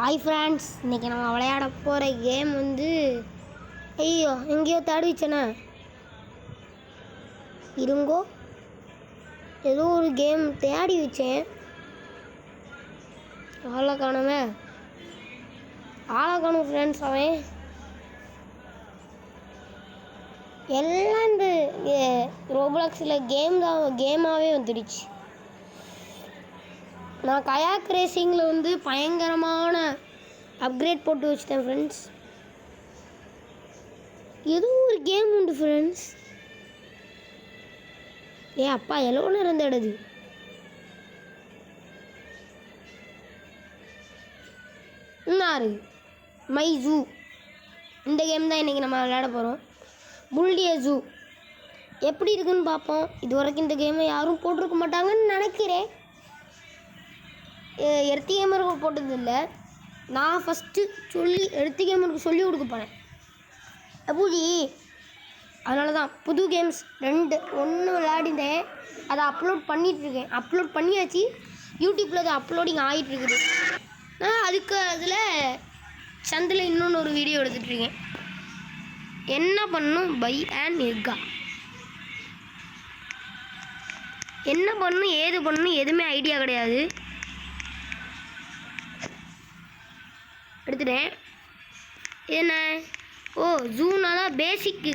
Hi friends, இன்றைக்கி நம்ம விளையாட போகிற கேம் வந்து ஐயோ எங்கேயோ தேடி வச்சேனே இருங்கோ. ஏதோ ஒரு கேம் தேடி வச்சேன், ஆளை காணுமே. ஆளை காணும் ஃப்ரெண்ட்ஸ். அவன் எல்லாம் இந்த ரோப்ளாக்ஸில் கேமாகவே வந்துடுச்சு. நான் கயாக் ரேசிங்கில் வந்து பயங்கரமான அப்கிரேட் போட்டு வச்சுட்டேன் ஃப்ரெண்ட்ஸ். ஏதோ ஒரு கேம் உண்டு ஃப்ரெண்ட்ஸ். அப்பா எவ்வளோ நேரம் தேடுது. இன்னாரு மை ஜூ. இந்த கேம் தான் இன்றைக்கி நம்ம விளையாட போகிறோம். புல்டிய ஜூ எப்படி இருக்குன்னு பார்ப்போம். இது வரைக்கும் இந்த கேமை யாரும் போட்டிருக்க மாட்டாங்கன்னு நினைக்கிறேன். எர்த்தி கேமருக்கு போட்டதில்லை. நான் ஃபஸ்ட்டு எர்த்தி கேமருக்கு சொல்லி கொடுக்க போனேன் பூஜி. அதனால தான் புது கேம்ஸ் 2 விளையாடிந்தேன். அதை அப்லோட் பண்ணிகிட்ருக்கேன். அப்லோட் பண்ணியாச்சு. யூடியூப்பில் அது அப்லோடிங் ஆகிட்டுருக்குது. நான் அதில் சந்தில் இன்னொன்று ஒரு வீடியோ எடுத்துகிட்ருக்கேன். என்ன பண்ணணும் பை அண்ட் எக்கா, என்ன பண்ணணும் ஏது பண்ணணும் எதுவுமே ஐடியா கிடையாது. எடுத்துட்டேன். என்ன ஜூனால பேசிக்கு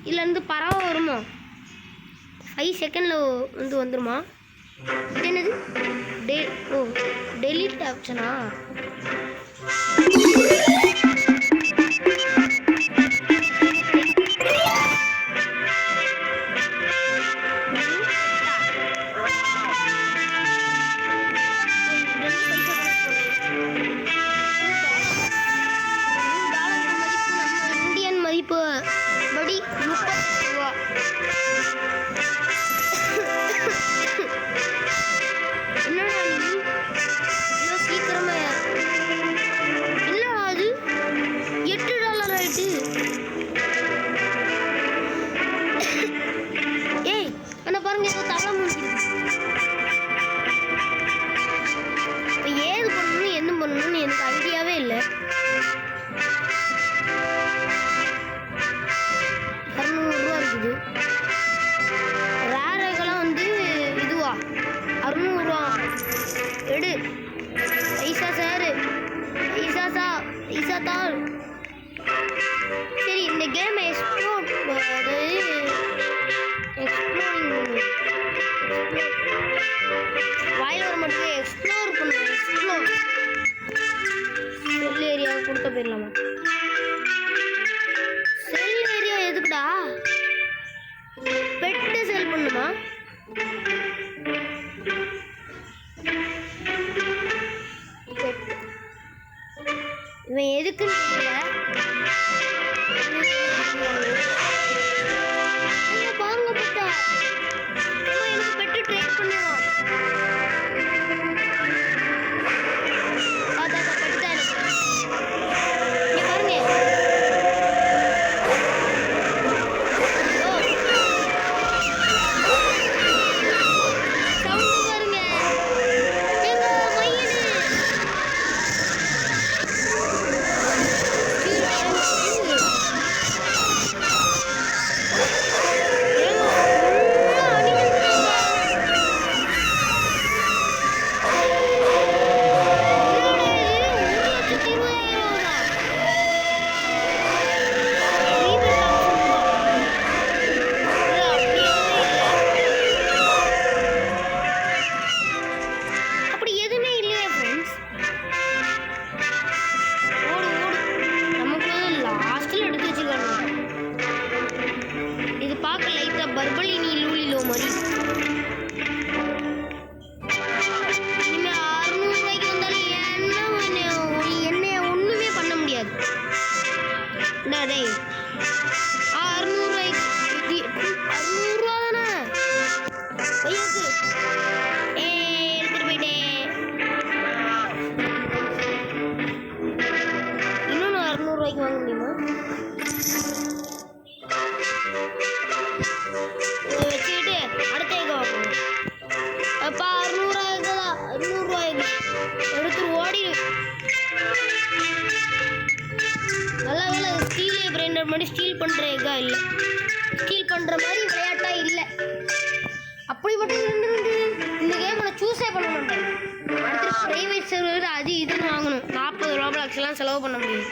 இதுலேருந்து பறவை வருமா? 5 செகண்டில் வந்து வந்துடுமா? இது என்னது டெலிட் ஆப்ஷனா? படி 30 ரூபா. என்னடா நீ இவ்வளோ சீக்கிரமா? இல்லை, அது $8 ஆயிட்டு. என்ன பாருங்க, ஏதோ தவளை முடிஞ்சிருக்கு. இப்போ ஏது பண்ணணும் என்ன பண்ணணும்னு எனக்கு ஐடியாவே இல்லை. $600 இருக்குது. ரேரெல்லாம் வந்து இதுவா 600 எடு. பைசா சார், பைசா தாள். சரி, இந்த கேமை வாயில் வர மட்டும் எக்ஸ்ப்ளோர் பண்ணுவோம். செல் ஏரியாவை கொடுக்க போயிடலாமா? செல் ஏரியா எதுக்குடா? பெட்டு செல் பண்ணுமா? இவன் எதுக்குன்னு தெரியல. பாருங்க பெட்டா, எனக்கு பெட்டு ட்ரேட் பண்ணுவான். பெட்டு தான் பாருங்க. பர்பலினி லூலிலோ மாதிரி. இனிமேல் 600 ரூபாய்க்கு வந்தாலும் என்னைய ஒன்றுமே பண்ண முடியாது. டேய் 600 ரூபாய்க்கு 600 ரூபா தானே பையனுக்கு. எடுத்துட்டு போயிட்டேன். இன்னொன்று 600 ரூபாய்க்கு வாங்க முடியுமா? வச்சுக்கிட்டு அடுத்த எங்கே வாங்கணும்? அப்பா 600 ரூபாய்க்கு எடுத்து ஓடிடு. மாதிரி ஸ்டீல் பண்ணுற எக்கா இல்லை, ஸ்டீல் பண்ணுற மாதிரி விளையாட்டா இல்லை. அப்படி மட்டும் இந்த கேம் நான் சூஸே பண்ண மாட்டேன். அடுத்து ப்ரைவேட் சர்வர் அது இதுன்னு வாங்கணும், 40 ரோப்ளாக்ஸ்லாம் செலவு பண்ண முடியும்.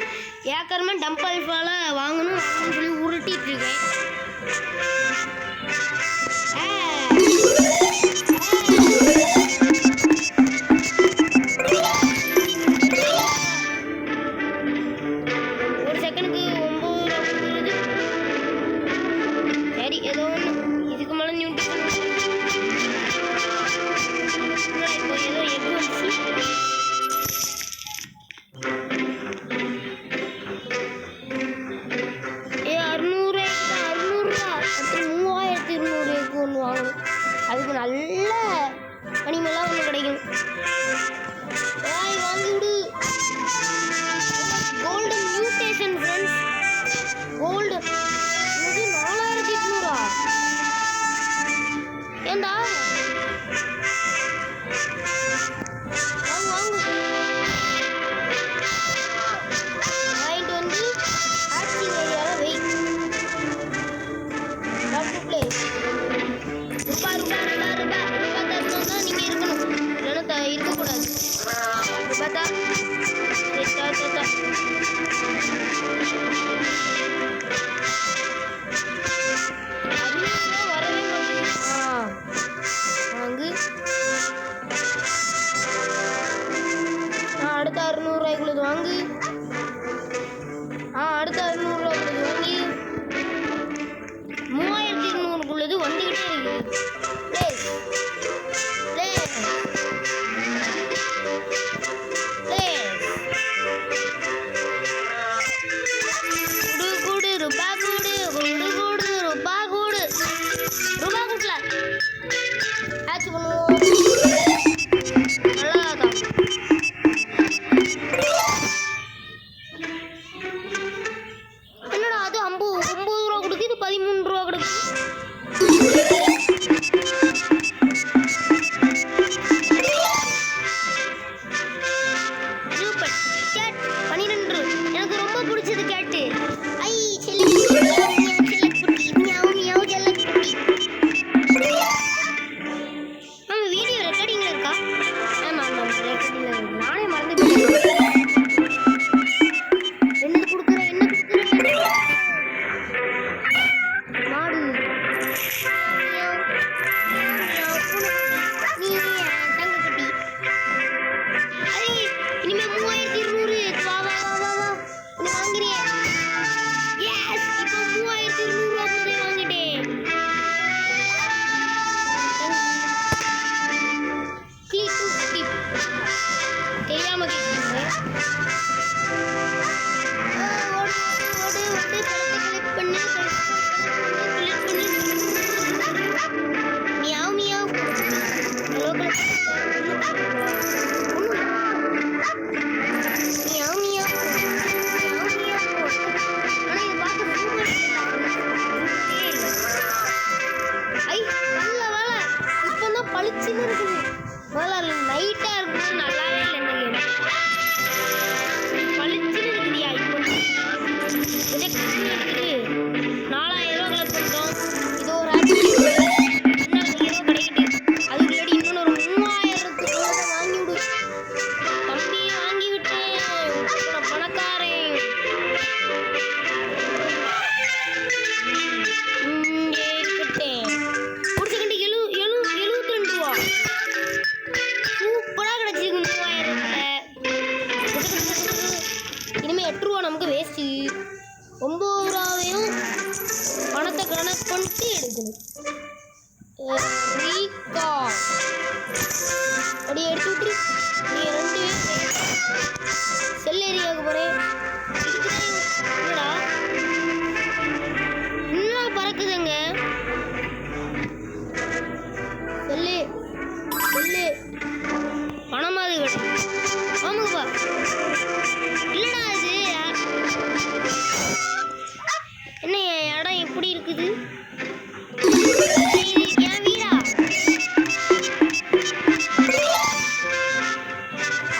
ஏக்கருமே டம்ப் அல்ஃபால வாங்கணும் சொல்லி உருட்டிட்டு இருக்கேன். ஒரு செகண்டுக்கு 9 ரூபா கொடுக்குறது. சரி ஏதோ ஒன்று, இதுக்கு மேலே நியூட்டி இப்போ ஏதோ எக் வந்துச்சு. ஏ 600 600 அப்புறம் 3200 எக் ஒன்று வாங்கணும். அதுக்கு நல்ல அனிமலாக ஒன்று கிடைக்கும். வாங்கி விடு. கோல்டு மியூட்டேஷன் ஃப்ரெண்ட்ஸ், கோல்டு இது 4800. ஏண்டா வாங்கு வாங்கிட்டு வந்து ஆக்டிங் ஏரியாவில் வை. ரூபா தான் நீங்கள் இருக்கணும், இல்லைன்னா இருக்கக்கூடாது. ரூபா தான் வரவே மாட்டேங்குது. வாங்கு. அடுத்த 600 ரூபாய்க்குள்ளது வாங்கு. அடுத்த 600 ரூபாய்க்குள்ளது வாங்கி 3200க்குள்ளது வந்துக்கிட்டே இருக்கு. என்னடா அது 9 ரூபா கொடுக்குது, 13 ரூபா கொடுக்குது. சூப்பர் கேட் 12. எனக்கு ரொம்ப பிடிச்சது கேட்டு. ஐ செல்லக்குட்டி மியாவ் மியாவ் செல்லக்குட்டி. நம்ம வீடியோ ரெக்கார்டிங்ல இருக்கா? ஆமா ஆமா ரெக்கார்டிங்ல இருக்கு. நானே மறந்து என்னது கொடுக்குறேன், என்ன கொடுக்குறேன் மாடு. நீ தங்கக்குட்டி. இனிமே 3200. வா வா வா வா வா நீ வாங்குறிய. எஸ் இப்போ 3200 ரூபா கொடுத்து வாங்கிட்டேன். கிளிக் டு ஸ்கிப் தெரியாம கேட்குறேன். ஓடு ஓடு ஓடு கிளிக் பண்ணி கிளிக் பண்ணி meow meow. Meow meow meow meow. ஆனால் இது பார்க்க சூப்பர். ஐ நல்ல வேலை இப்போ தான் பளிச்சுன்னு இருக்குது. முதல்ல லைட்டாக இருக்கும்போது நல்லாவே இல்லை. இந்த கேம் பளிச்சுன்னு இருக்குதியா. இப்போ இருக்குது 4000 ரூபா கலெக்ட் பண்ணுறோம். இது ஒரு இன்னும் ஏதோ கிடைக்குது. அதுக்குள்ளாடி இன்னொரு 3000க்கு வாங்கி விடு தம்பி. வாங்கி விட்டேன், நான் பணக்காரன். இங்கே இருக்கட்டேன். ஒரு செகண்ட் 72 ரூபா சூப்பராக கிடச்சிருக்கு 3000. இனிமேல் 8 ரூபா நமக்கு வேஸ்ட்டு. 9 ரூபாவையும் பணத்தை கணக்கு பண்ணிட்டு எடுக்கணும். ரீகால் அப்படியே எடுத்து விட்டு நீ 2 செல் ஏரியாவுக்கு போகிறேன். என்னடா இன்னும் பறக்குதுங்க செல்லு செல்லு. பணமாக அது கட்டும். ஆமாப்பா இல்லைடா இது என்ன என் இடம் எப்படி இருக்குது? என் வீடா?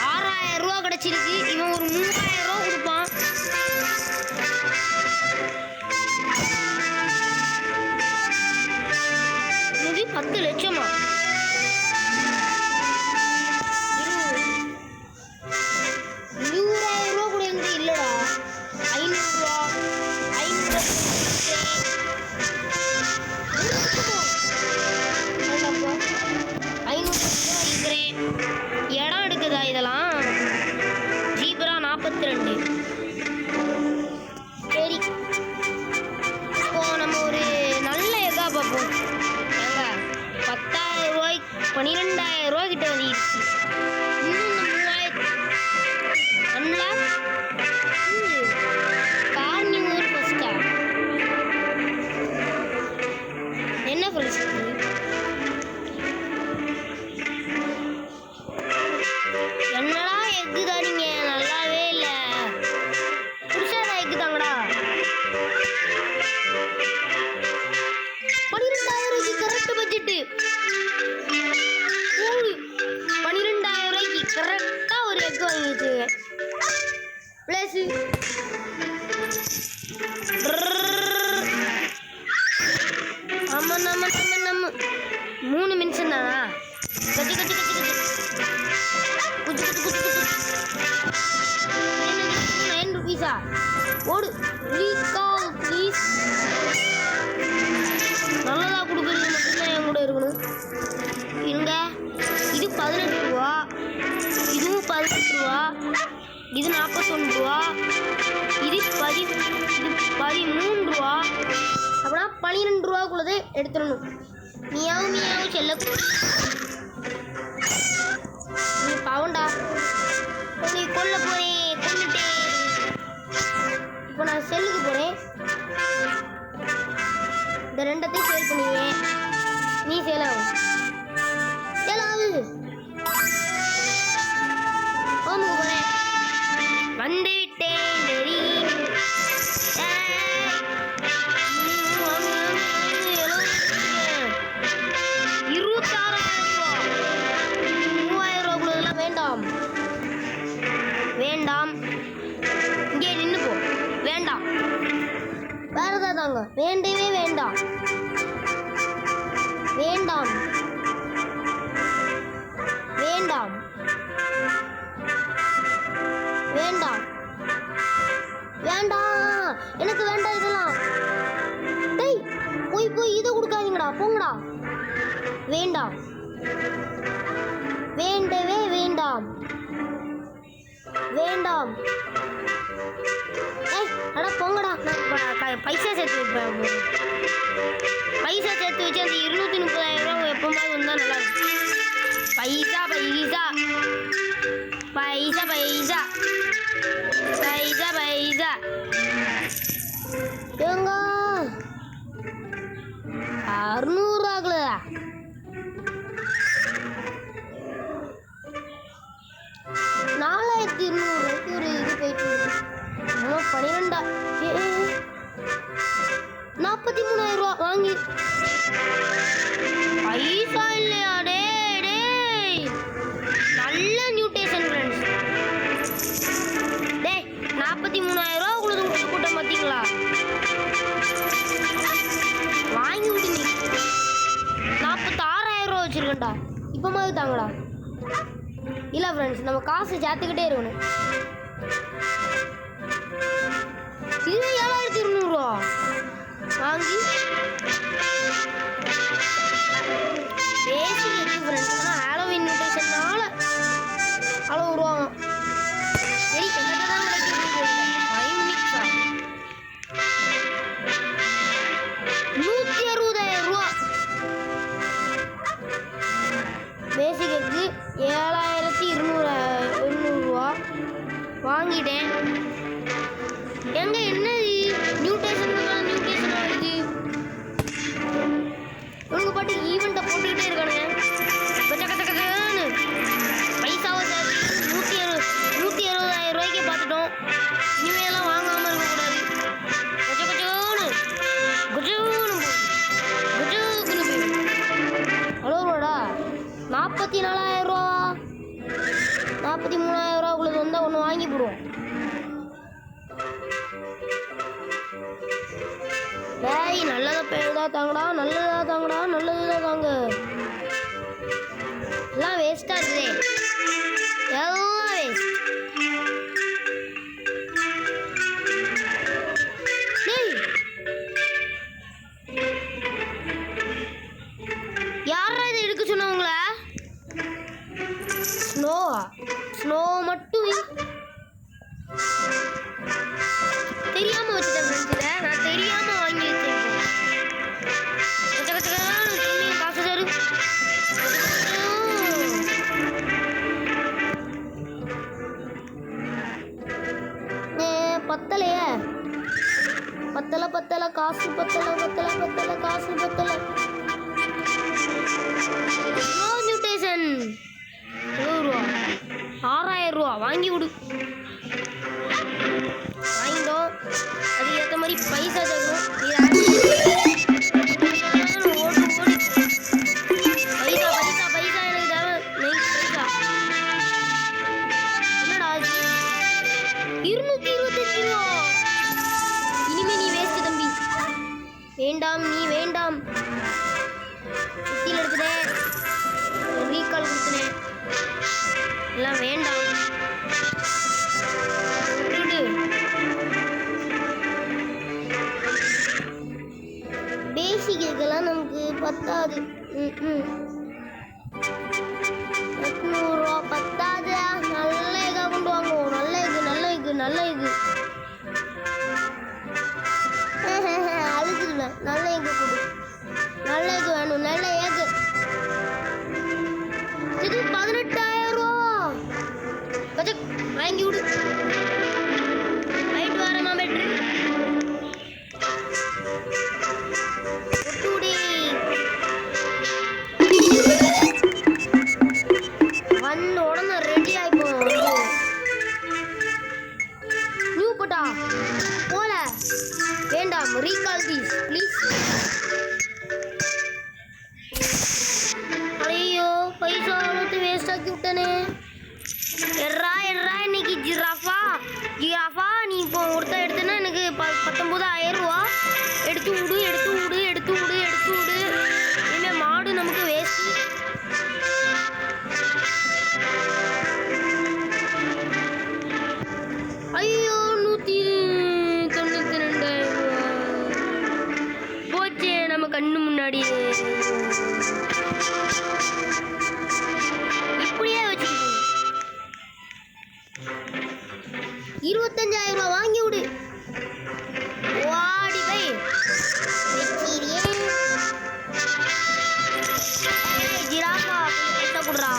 6000 ரூபா கிடைச்சிருக்கு. இவன் ஒரு 3000 ரூபா கொடுப்பான். 32. சரி, இப்போ நம்ம ஒரு நல்ல எக்கா பார்ப்போம். ஏங்க 10,000 ரூபாய்க்கு 12,000 ரூபா கிட்ட வந்துருச்சு. இன்னும் இந்த 3,000 கார்னிவல் ஃபர்ஸ்டா என்ன ஃபர்ஸ்ட்? என்னடா எக்கு தானீங்க, நல்லாவே இல்லை. புதுசாக எக்கு தாங்கடா. 12,000 correct budget. 12,000 கரெக்டா ஒரு எக் வாங்கி வச்சுங்க. பிளஸ் நம்ம 3 நிமிஷம் தானா? கச்சி கச்சி கச்சி கச்சி குச்சி குச்சி குச்சி குச்சி. 9 rupees ஓடு. Recall please. நல்லதா கொடுக்குறது மட்டும்தான் என் கூட இருக்கணும். இங்க இது 18 ரூபா, இதுவும் 18 ரூபா, இது 41 ரூபா, இது 13 ரூபா. அப்படின்னா 12 ரூபாக்குள்ளதே எடுத்துடணும். மியாவு மியாவு செல்ல நீ பாவண்டா, நீ கொல்ல போறேன், கொல்லிட்டேன். இப்போ நான் செல்லுக்கு போறேன். இந்த 2த்தையும் சேல் பண்ணுவேன். நீ சேல் ஆகும், சேல் ஆகு. ஹோமுக்கு போறேன். வந்து விட்டேன். 26,000 வேண்டாம் வேண்டாம், இங்கே நின்று போ. வேண்டாம், வேற ஏதாவது தாங்க. வேண்டவே வேண்டாம், வேண்டாம் வேண்டாம் வேண்டாம் வேண்டாம், எனக்கு வேண்டாம் இதெல்லாம். டேய் போய் போய் இதை கொடுக்காதீங்கடா, போங்கடா. வேண்டாம், வேண்டவே வேண்டாம், வேண்டாம். ஏய் அடா போங்கடா. நான் பைசா சேர்த்து வைப்பேன். பைசா சேர்த்து வச்சு அந்த 230,000 ரூபா எப்போமாவது வந்தால் நல்லா இருக்கும். பைசா பைசா பைசா பைசா பைசா பைசா. ஏங்க 600 ஆகலதா? 4,200 ஒரு இது போயிட்டு 12 43,000 ரூபா வாங்கி பைசா இல்லையா? டே நல்ல நியூட்ரேஷன் ஃப்ரெண்ட்ஸ். டே 43,000 ரூபா உங்களுக்கு விட்டு கூட்டம் பார்த்தீங்களா? வாங்கி விடுங்க. 46,000 ரூபா வச்சிருக்கேன்டா. இப்போ மாதிரி தாங்கடா. இல்லை ஃப்ரெண்ட்ஸ், நம்ம காசு சேர்த்துக்கிட்டே இருக்கணும். இது 7,200 ரூபா வாங்கி பேசி இருக்கு ஃப்ரெண்ட்ஸ். ஆனால் ஹாலோவின் இன்விடேஷன்னால அவ்வளோ வருவாங்க. சரி, என்னதான் கிடைக்குது? 5 minutes 160,000 ரூபா. பேசிக்கு 7,200 ரூபா வாங்கிட்டேன். எங்க என்ன நியூட்ரேஷன் ஆகுது? உங்க பாட்டு ஈவெண்ட்டை போட்டுக்கிட்டே இருக்கானுங்க. பைசாவை 160,000 ரூபாய்க்கு பார்த்துட்டோம். இனிமேலாம் வாங்காமல் இருக்கக்கூடாது. ஹலோ ரோடா 44,000 ரூபா 43,000 ரூபாக்குள்ளது வந்தால் ஒன்று வாங்கி போடுவோம். டேய் நல்லதா பேருதா தாங்கடா, நல்லதா தாங்கடா, நல்லதுதான் தாங்க. எல்லாம் வேஸ்டா இருக்குதே, எல்லாம் வேஸ்ட். டேய் யாரா இதை எடுக்க சொன்னவங்கள? ஸ்னோ மட்டும் தெரியாம வச்சுட்டேன் ஃப்ரெண்ட்ஸ். இதை நான் தெரியாம வாங்கி வச்சேன். காசு தரு. பத்தலையே, பத்தல பத்தல காசு பத்தல பத்தல பத்தல காசு பத்தல. மியூட்டேஷன் 70 ரூபா, 6000 ரூபா வாங்கி விடு. வாங்கிட்டோம். அதுக்கு ஏற்ற மாதிரி பைசா சேர்க்கணும். ஓடு ஓடி பைசா பைசா பைசா எனக்கு தேவை. பைசா என்னடா 225 ரூபா. இனிமே நீ வேஸ்ட் தம்பி. வேண்டாம் நீ வேண்டாம். சுத்தியில் எடுத்துட்டேன், ரீகால் கொடுத்துனேன், எல்லாம் வேண்டாம். பேசிக் இதெல்லாம் நமக்கு பத்தாது. 800 ரூபா பத்தாது. நல்ல எகா கொண்டு வாங்குவோம். நல்ல எகு நல்ல எகு நல்ல எகு அழுதுருவேன். நல்ல எகு கொடு. நல்ல எகு வேணும். நல்ல எகு. இது 18,000 ரூபா. கஜக் வாங்கி விடு. ரைட் வரமா பெட்ரு. வந்த உடனே ரெடி ஆயிப்போம். நியூ போட்டா போல வேண்டாம். Recall these please. ஐயோ பைசா அவ்வளோத்து வேஸ்ட் ஆக்கி விட்டனே. எர்ரா எர்ரா. இன்னைக்கு ஜிராஃபா ஜிராஃபா நீ இப்போ ஒருத்தர் எடுத்தேன்னா எனக்கு 19,000 ரூபா. எடுத்து விடு எடுத்து விடு எடுத்து விடு எடுத்து விடு. இனிமேல் மாடு நமக்கு வேஸ்ட். ஐயோ 192,000 ரூபா போச்சே நம்ம கண்ணு முன்னாடி. இப்படியே வச்சுக்கிட்டு 25,000 ரூபா வாங்கி விடு. வாடி பை ஜிராஃபா பைசா கொடுறா.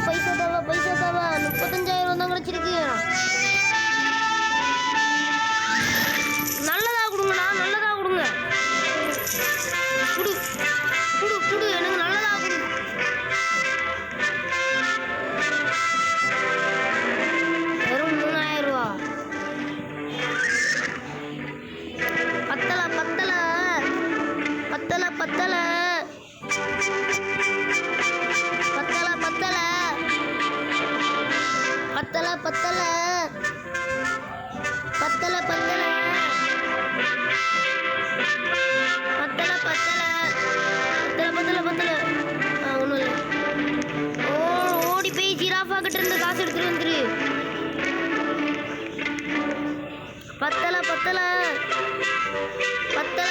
பைசா தவா பைசா தவா. 35,000 தான் கிடைச்சிருக்கு. நல்லதா கொடுங்கண்ணா, நல்லதா கொடுங்க. குடு குடு குடு எனக்கு நல்லதா கொடு. வெறும் 3,000 ரூபா. பத்தல பத்தல பத்தல பத்தல பத்தல பத்தல பத்தல பத்தல பத்தல பத்தல பத்தல பத்தல பத்தல பத்தல. ஒன்றும் இல்லை. ஓடி போய் ஜிராஃபா கிட்ட இருந்து காசு எடுத்துட்டு வந்துரு. பத்தல பத்தல பத்தல.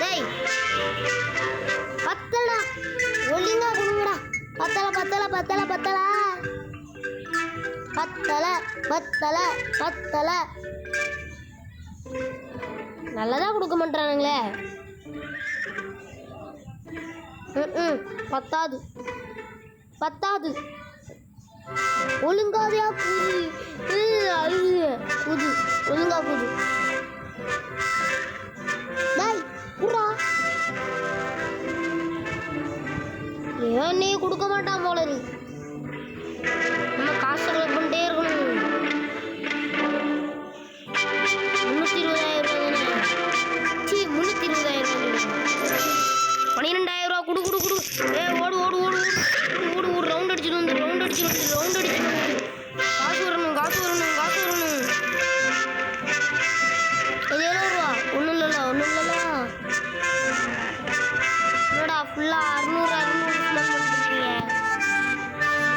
டேய் பத்தலடா ஒழுங்கா கொடுங்கடா. பத்தல பத்தல பத்தல பத்தல பத்தல பத்தல பத்தல. நல்லதா கொடுக்க மாட்டானுங்களே. பத்தாது பத்தாது. ஒழுங்காதையா கூது. கூது ஒழுங்கா கூது. டேய் குர்ரா. ஏன் நீ கொடுக்க மாட்டான் போல இருக்கு. நம்ம காசு கலெக்ட் பண்ணிட்டே இருக்கணும். 320,000 ரூபா தானே. 320,000 ரூபா. 12,000 ரூபா குடு குடு குடு. ஓடு ஓடு ஓடு ஓடு ஓடு. ரவுண்ட் அடிச்சுட்டு வந்து ரவுண்ட் அடிச்சுட்டு வந்து ரவுண்ட் அடிச்சுட்டு வந்து. காசு வரணும் காசு வரணும் காசு வரணும். 7 ரூபா. ஒன்றும் இல்லைல்ல ஒன்றும் இல்லைல்ல. என்னடா ஃபுல்லாக 600 ஸ்மெல் பண்ணிருக்கீங்க.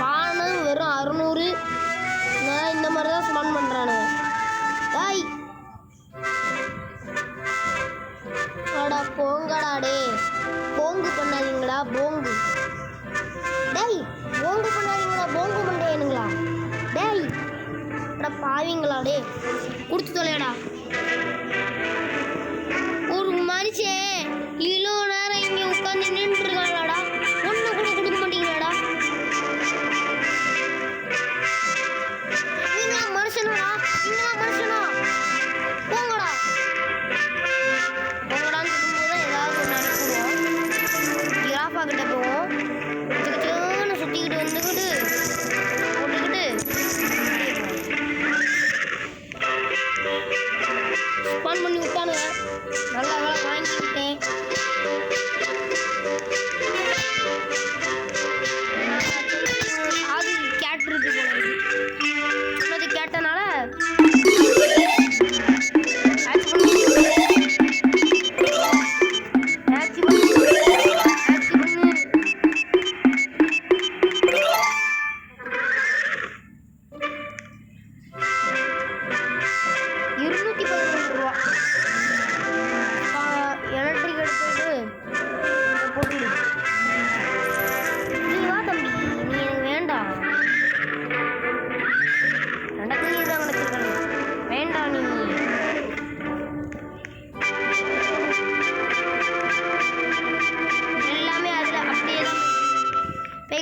பானம் வெறும் 600. நான் இந்த மாதிரி தான் ஸ்மெல் பண்ணுறானு. தாய் அடா போங்கடா டே போ. போங்கு பண்ணாதீங்களா போங்கு. டேய் போங்கு பண்ணாதீங்களா போங்கு மண்டையனுங்களா. டேய் அட பாவீங்களா டே கொடுத்து தொலையடா. ஒரு மனுஷன் இவ்வளோ நேரம் இங்கே உட்காந்து நின்றுருக்காங்களாடா. ஒன்று கூட கொடுக்க மாட்டீங்களாடா. நீங்களா மனுஷனாடா. நீங்களா மனுஷனா. போங்கடா போங்கடான்னு சொல்லும்போது தான் ஏதாவது ஒன்று அனுப்புவோம். ஜிராஃபா கிட்ட போவோம். சுற்றிக்கிட்டு வந்துக்கிட்டு போட்டுக்கிட்டு ஸ்பான் பண்ணி விட்டானுங்க. நல்லா வேலை வாங்கிக்கிட்டேன். அது கேட் இருக்கு போல சொன்னது கேட்டனால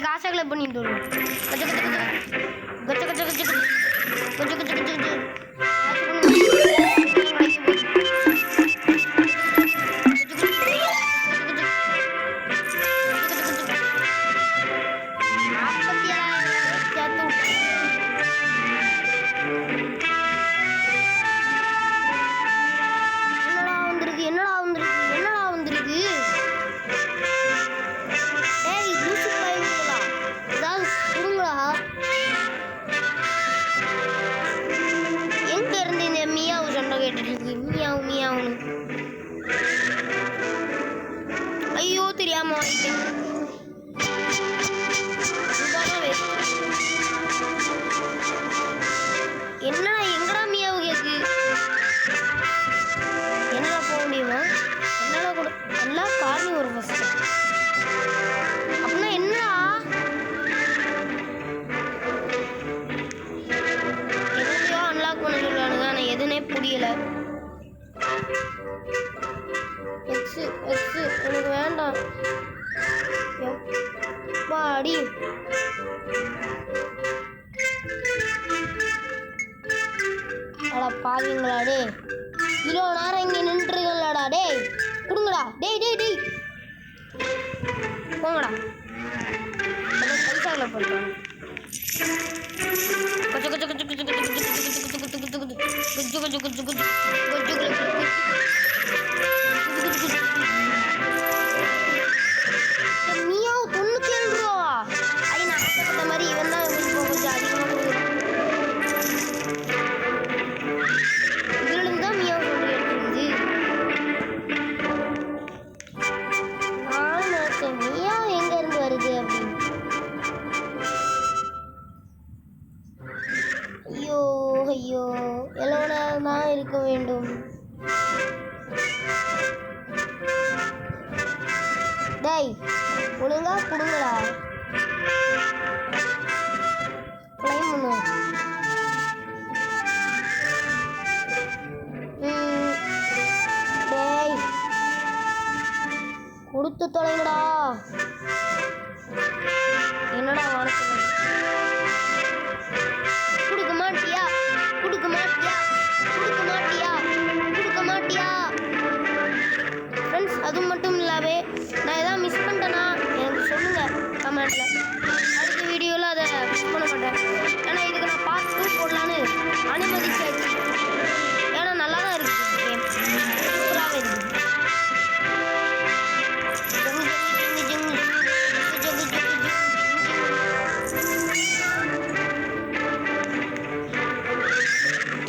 காசாக்களை பண்ணிட்டு வருவோம். ஐயோ தெரியாம என்னடா எங்கடா மியாவு கேக்கு. என்னடா போக முடியுமா. என்னடா கூட நல்லா காரணி ஒரு ஃபஸ்ட் அப்படின்னா என்னடா எதையோ அன்லாக் பண்ண சொல்லுவானுங்க. ஆனால் எதுனே புரியல. எக்ஸு எனக்கு வேண்டாம். பாடி அடா பாவீங்களா டே. இவ்வளோ நேரம் இங்கே நின்றுங்களாடா. டேய் கொடுங்கடா. டேய் டேய் டேய் போங்கடா. பைசாவில் போட்டோம். மியாவு 97 ரூபா. அது நான் ஆசைப்பட்ட மாதிரி இவன் தான் கொஞ்சம் அதிகமாக கொடுக்குறேன். இதுலேருந்து தான் மியாவு கொண்டு எடுத்துருந்து. நான் நினைச்சேன் மியாவு எங்கேருந்து வருது அப்படின்னு. ஐயோ ஐயோ எவ்வளோ நேரம் தான் இருக்க வேண்டும். டேய் ஒழுங்கா கொடுங்கடா. கிளைம் பண்ணுவோம். டேய் கொடுத்து தொலைங்கடா. என்னடா வானத்துல கொடுக்க மாட்டியா கொடுக்க மாட்டியா கொடுக்க மாட்டியா கொடுக்க மாட்டியா. ஃப்ரெண்ட்ஸ் அது மட்டும் இல்லாவே நான் எதாவது மிஸ் பண்ணிட்டேன்னா எனக்கு சொல்லுங்கள் கமெண்ட்டில். அடுத்த வீடியோவில் அதை மிஸ் பண்ண மாட்டேன். ஏன்னா இதுக்கு நான் பார்த்து போடலான்னு அனுமதிச்சாச்சு. ஏன்னா நல்லா தான் இருக்குது கேம். சூப்பராகவே இருக்குது.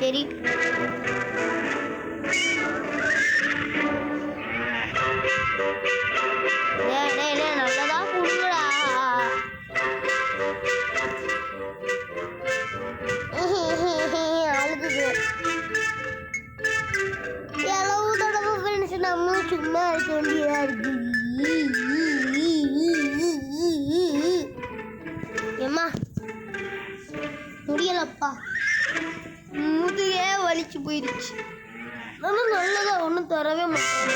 சரி நல்லதா கொடுங்கடா. அழுகுது. எவ்வளவு தடவை ஃப்ரெண்ட்ஸ் நம்மளும் சும்மா இருக்க வேண்டியதா இருக்கு. ஏம்மா முடியலப்பா, முதுகே வலிச்சு போயிடுச்சு. ஆனால் நல்லதா ஒன்றும் தரவே மாட்டாங்க.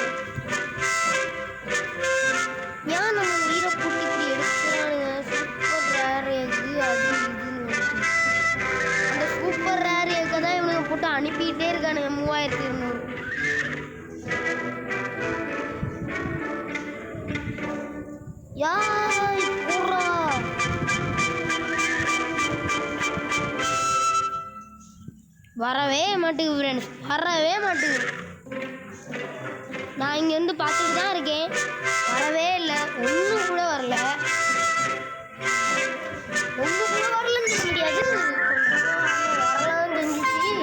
ஏன் நம்ம உயிரை போட்டு இப்படி எடுக்கிறானுங்க? சூப்பர் ரேர் எக்கு அது இதுன்னு அந்த சூப்பர் ரேர் எக்கை தான் இவனுங்க போட்டு அனுப்பிக்கிட்டே இருக்கானுங்க. 3200 யாய் போடுறா. வரவே மாட்டேங்குது ஃப்ரெண்ட்ஸ், வரவே மாட்டேங்குது. நான் இங்கேருந்து பார்த்துட்டு தான் இருக்கேன், வரவே இல்லை. ஒன்றும் கூட வரல, ஒன்றும் கூட வரலன்னு சொல்ல முடியாது. வரலாம் செஞ்சிச்சு.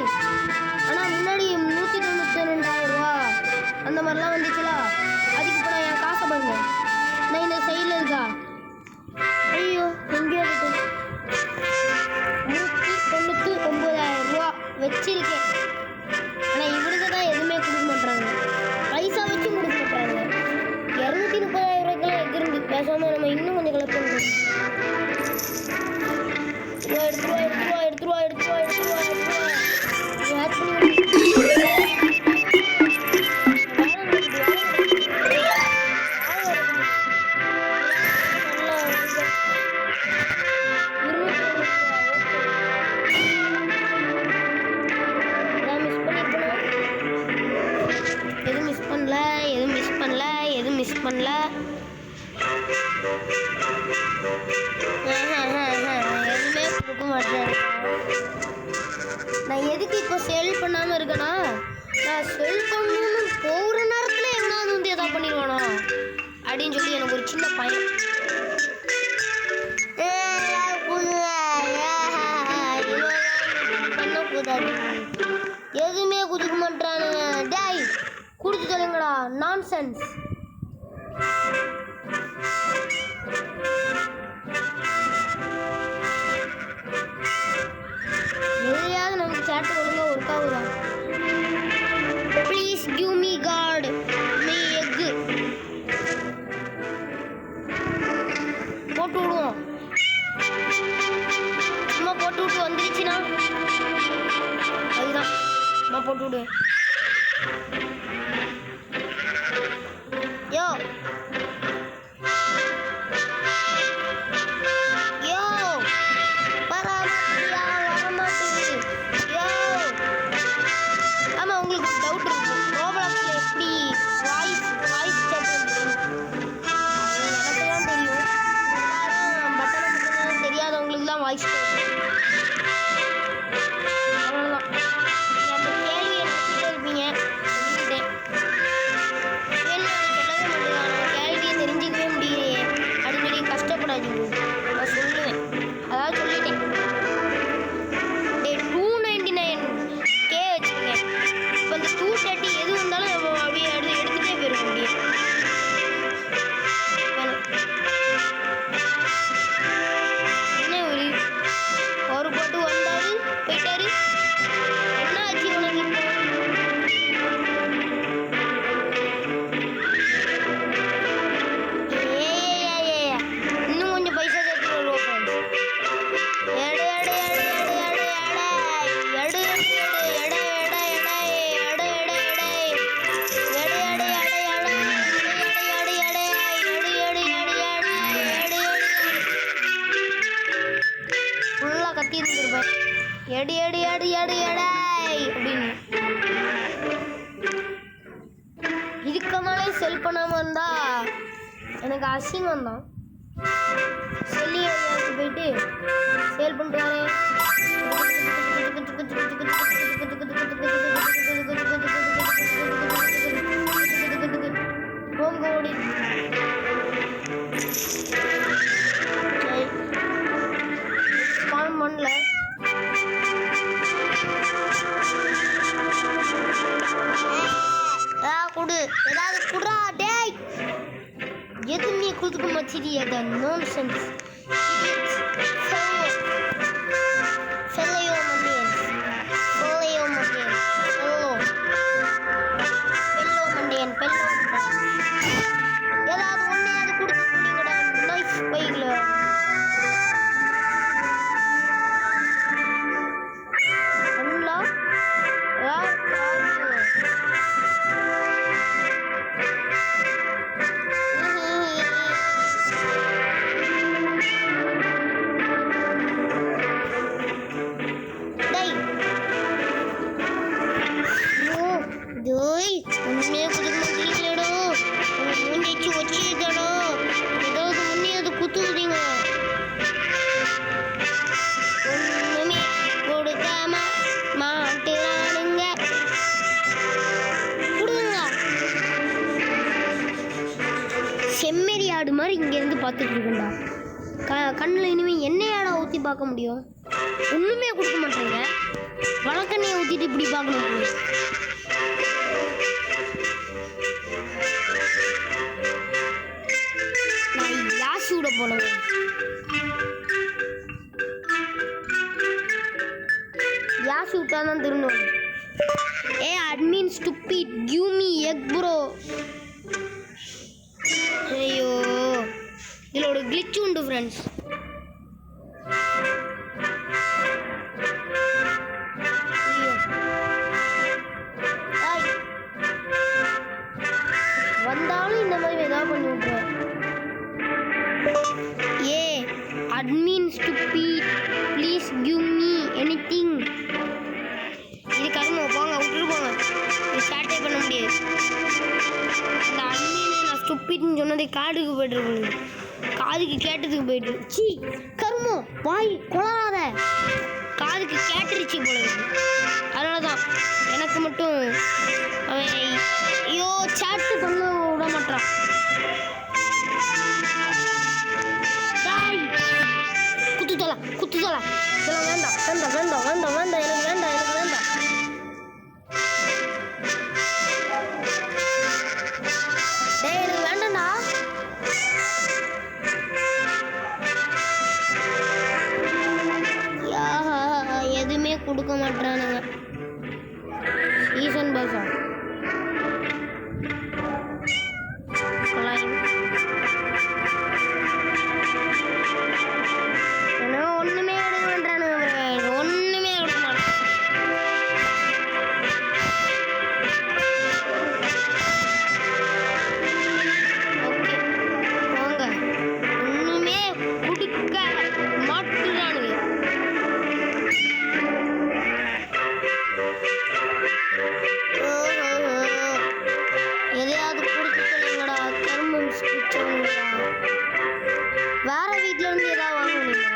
ஆனால் முன்னாடி 192,000 ரூபா அந்த மாதிரிலாம் வந்துச்சுல. அதுக்கு இப்போ நான் என் காசை பாருங்க, நான் இந்த சைடில் இருக்கா. ஐயோ எங்கேயோ 199,000 ரூபா வச்சிருக்கேன். ஆனால் இவருக்கு தான் எதுவுமே கொடுக்க மாட்டாங்க, பைசா வச்சு கொடுக்க மாட்டாங்க. 230,000 ரூபாய்க்கெல்லாம் எகிருந்து பேசாமல் நம்ம இன்னும் கொஞ்சம் கலெக்ட் பண்ணுறோம். எடுத்துருவா பண்ணல. எதுவுமே கொடுக்க மாட்டேன். நான் எதுக்கு இப்போ சேல் பண்ணாமல் இருக்கேன்னா, நான் சேல் பண்ணணும்னு போகிற நேரத்தில் எங்கேயாவது வந்து எதாவது பண்ணிடுவானோ அப்படின்னு சொல்லி எனக்கு ஒரு சின்ன பயம். பண்ணக்கூடாது, எதுவுமே கொடுக்க மாட்டானுங்க. டேய் கொடுத்து சொல்லுங்கடா, நான்சென்ஸ். எதையாவது நமக்கு சேட்டு ஒழுங்கா ஒர்க் ஆகுதா? Please give me card me egg போட்டு விடுவோம். சும்மா போட்டு விட்டு வந்துருச்சுன்னா அதுதான் நான் போட்டு விடுவேன். யோ யோ வரமாட்டேங்குது. யோ ஆமாம், உங்களுக்கு டவுட் இருக்கு, ரோப்ளாக்ஸில் எப்படி வாய்ஸ் சேட் எனக்கு தான் தெரியும். பட்டனை தெரியாதவங்களுக்கு தான் வாய்ஸ் அவ்வளோதான். அந்த கேள்வி எடுத்துகிட்டே இருப்பீங்க, சொல்லிட்டேன். தெரிஞ்சிக்கவே முடியலையே அப்படின்னு சொல்லி கஷ்டப்படாதீங்க, நான் சொல்லுவேன். அதாவது சொல்லிட்டேன். 299K வச்சுருக்கேன். இப்போ இந்த 230 எது வந்தாலும் நம்ம அப்படியே எடுத்துகிட்டே போயிடும். அப்படியே என்ன ஒரு போட்டு வந்தாரு போயிட்டாரு. என்ன ஆச்சு உனக்கு? இன்னும் கொஞ்சம் பைசா சேர்த்து வருவோம் ஃப்ரெண்ட்ஸ். ஃபுல்லாக கத்தி இருந்துருப்பேன், எடு எடு எடு எடு எடை அப்படின்னு. இதுக்கு மேலே செல் பண்ணாமல் இருந்தா எனக்கு அசிங்கம் தான். செல்லி ஏரியாவுக்கு போயிட்டு சேல் பண்ணிட்டு வரேன். ஹோம் கோடி ஸ்பான் பண்ணல. கொடு, ஏதாவது குடுறா. டேய் எது நீ கொடுத்துக்க மாட்டேறியதா? நான்சென்ஸ். ஏதாவது விளையாடு மாதிரி இங்கேருந்து பார்த்துட்டு இருக்கேன்டா. கண்ணில் இனிமேல் எண்ணெயாடா ஊற்றி பார்க்க முடியும்? ஒன்றுமே கொடுக்க மாட்டேங்க. வழக்கெண்ணையை ஊற்றிட்டு இப்படி பார்க்கணும். நான் யாசி விட போனேன். யாசி விட்டா தான் திரும்பணும். ஏ admin stupid, give me egg bro. ஐயோ, இதில் ஒரு glitch உண்டு ஃப்ரெண்ட்ஸ். வந்தாலும் இந்த மாதிரி ஏதாவது பண்ணி விட்ருவேன். ஏ admin stupid, please give me anything. இது கருமம், போங்க விட்டுட்டு போங்க. இது ஸ்டார்ட்டே பண்ண முடியாது. இந்த அட்மின் நான் ஸ்டூப்பிட்னு சொன்னதை காதுக்கு போய்ட்டுருக்கு. காதுக்கு கேட்டதுக்கு போயிட்டு சி கருமம் வாய் கொளராத. காதுக்கு கேட்டுருச்சு போல இருக்கு. அதனால தான் எனக்கு மட்டும் அவன் ஐயோ சாட்டு பண்ண விட மாட்டான். குத்துத்தலை குத்துத்தலை இதெல்லாம் வேண்டாம் வேண்டாம் வேண்டாம் வேண்டாம் வேண்டாம் எனக்கு வேண்டாம் எனக்கு வேண்டாம். எனக்கு வேண்டாம்டா. எதுவுமே கொடுக்க மாட்டானுங்க. சீசன் பாஸா ஒண்ணுமே எடுக்க மாட்டானுங்க. ஒண்ணுமே எடுக்க மாட்டாங்க. ஒண்ணுமே கொடுக்க மாட்டுறானுங்க. எதையாவது கொடுத்து சொல்லுங்கடா. கரும்பு வேற வீட்டுல இருந்து ஏதாவது வாங்கணுங்களா?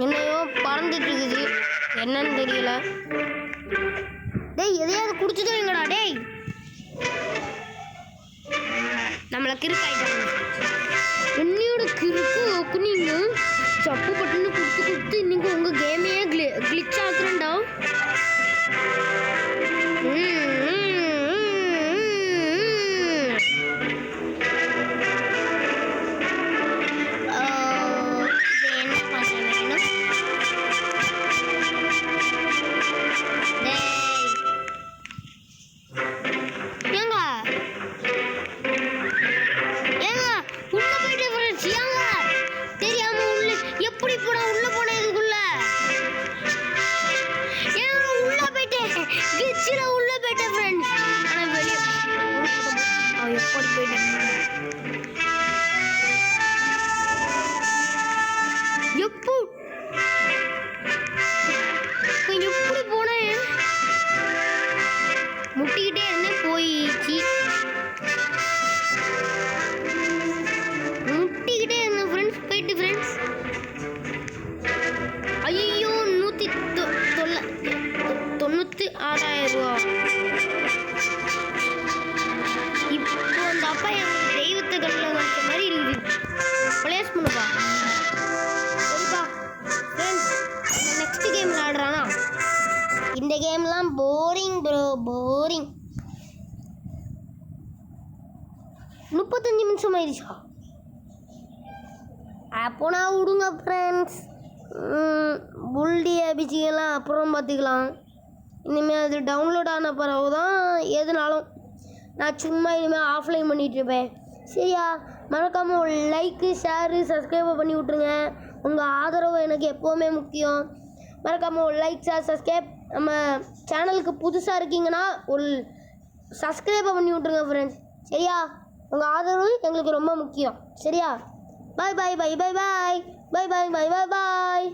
என்னையோ பறந்துட்டு இருக்குது, என்னன்னு தெரியல. டேய் எதையாவது குடிச்சுட்டு வைங்கடா. டேய் நம்மளை கிறுக்காயிட்டாங்க. என்னையோட கிறுக்கு நீங்க சப்பு பட்டுன்னு கொடுத்து கொடுத்து இன்னைக்கு உங்க கேமையே கிளிச் ஆக்குறேன்டா. எப்படி போனேன் முட்டிக்கிட்டே இருந்தேன் போயிடுச்சு. முட்டிக்கிட்டே இருந்தேன் ஃப்ரெண்ட்ஸ் போயிட்டு ஃப்ரெண்ட்ஸ். ஐயோ 196,000 ரூபா. இப்போ அந்த அப்பா என் தெய்வத்தை கண்ணில் வச்ச மாதிரி இருக்குது. பிளேஸ் பண்ணுப்பா சரிப்பா ஃப்ரெண்ட்ஸ். Next game விளையாடுறானா? இந்த கேம்லாம் போரிங் ப்ரோ போரிங். 35 நிமிஷம் ஆயிடுச்சா? அப்போ நான் விடுங்க ஃப்ரெண்ட்ஸ். புல்டி அபிச்சிக்கலாம் அப்புறம் பார்த்துக்கலாம். இனிமேல் அது டவுன்லோட் ஆன பிறகு தான் எதுனாலும். நான் சும்மா இனிமேல் ஆஃப்லைன் பண்ணிகிட்ருப்பேன். சரியா? மறக்காமல் ஒரு லைக்கு ஷேரு சப்ஸ்கிரைபை பண்ணி விட்ருங்க. உங்கள் ஆதரவு எனக்கு எப்போவுமே முக்கியம். மறக்காமல் ஒரு லைக் ஷேர் சப்ஸ்கிரைப். நம்ம சேனலுக்கு புதுசாக இருக்கீங்கன்னா ஒரு சப்ஸ்கிரைபை பண்ணி விட்ருங்க ஃப்ரெண்ட்ஸ். சரியா? உங்கள் ஆதரவு எங்களுக்கு ரொம்ப முக்கியம். சரியா? பாய் பாய் பாய் பாய் பாய் பாய் பாய் பாய் பாய் பாய்.